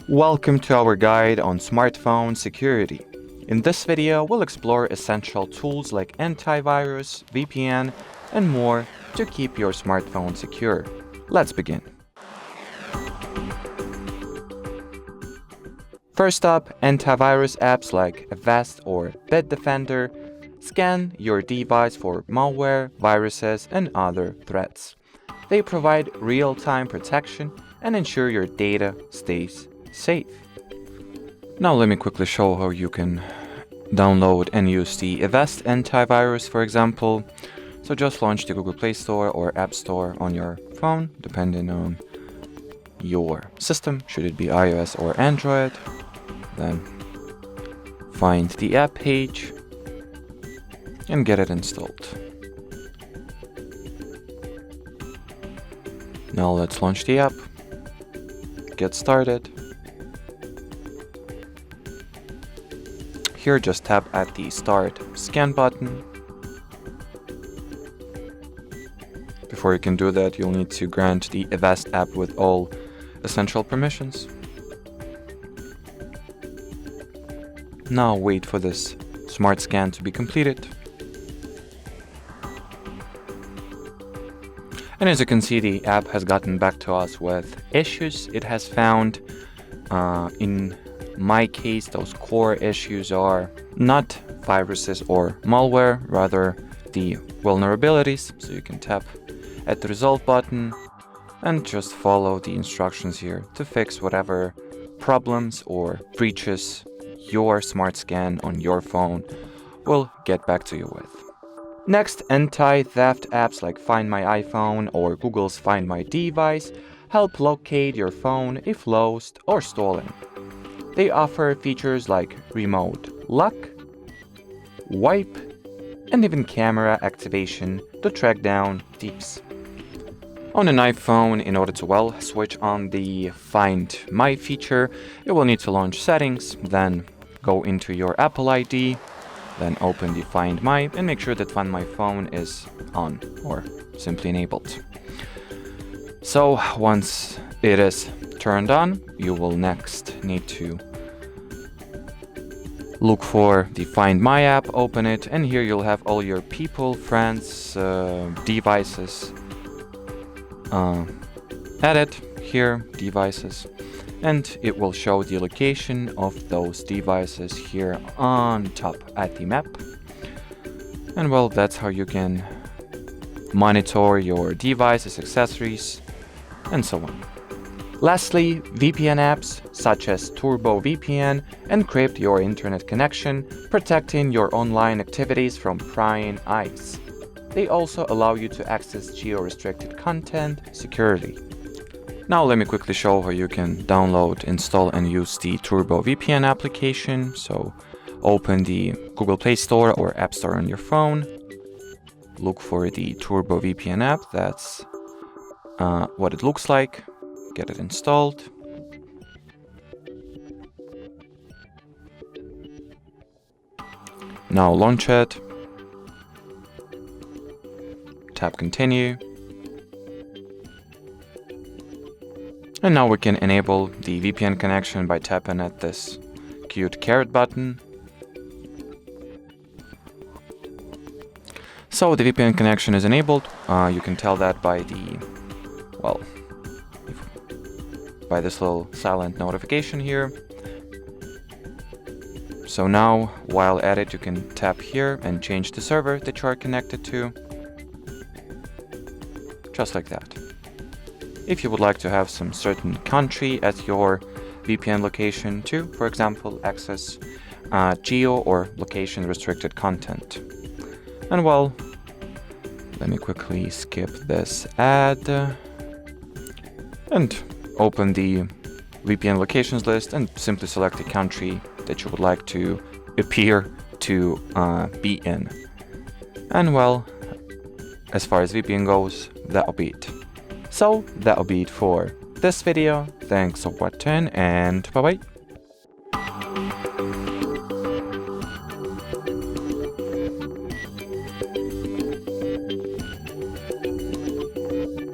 Welcome to our guide on smartphone security. In this video, we'll explore essential tools like antivirus, VPN, and more to keep your smartphone secure. Let's begin. First up, antivirus apps like Avast or Bitdefender scan your device for malware, viruses, and other threats. They provide real-time protection and ensure your data stays safe. Now let me quickly show how you can download and use the Avast antivirus, for example. So just launch the Google Play Store or App Store on your phone, depending on your system, should it be iOS or Android. Then find the app page and get it installed. Now let's launch the app, get started. Here, just tap at the Start Scan button. Before you can do that, you'll need to grant the Avast app with all essential permissions. Now wait for this smart scan to be completed. And as you can see, the app has gotten back to us with issues it has found. In my case, those core issues are not viruses or malware, rather the vulnerabilities. So you can tap at the Resolve button and just follow the instructions here to fix whatever problems or breaches your smart scan on your phone will get back to you with. Next, anti-theft apps like Find My iPhone or Google's Find My Device help locate your phone if lost or stolen. They offer features like remote lock, wipe, and even camera activation to track down thieves. On an iPhone, in order to switch on the Find My feature, you will need to launch Settings, then go into your Apple ID, then open the Find My and make sure that Find My phone is on or simply enabled. So once it is turned on, you will next need to look for the Find My app, open it, and here you'll have all your people, friends, devices. Edit here, devices, and it will show the location of those devices here on top at the map. And well, that's how you can monitor your devices, accessories, and so on. Lastly, VPN apps such as Turbo VPN encrypt your internet connection, protecting your online activities from prying eyes. They also allow you to access geo-restricted content securely. Now let me quickly show how you can download, install, and use the Turbo VPN application. So open the Google Play Store or App Store on your phone. Look for the Turbo VPN app. That's what it looks like. Get it installed. Now launch it. Tap Continue. And now we can enable the VPN connection by tapping at this cute carrot button. So the VPN connection is enabled. You can tell that by by this little silent notification here. So now, while at it, you can tap here and change the server that you are connected to. Just like that. If you would like to have some certain country as your VPN location to, for example, access geo or location restricted content. And well, let me quickly skip this ad and open the VPN locations list and simply select the country that you would like to appear to be in. And well, as far as VPN goes, that'll be it. So that'll be it for this video. Thanks for watching and bye bye.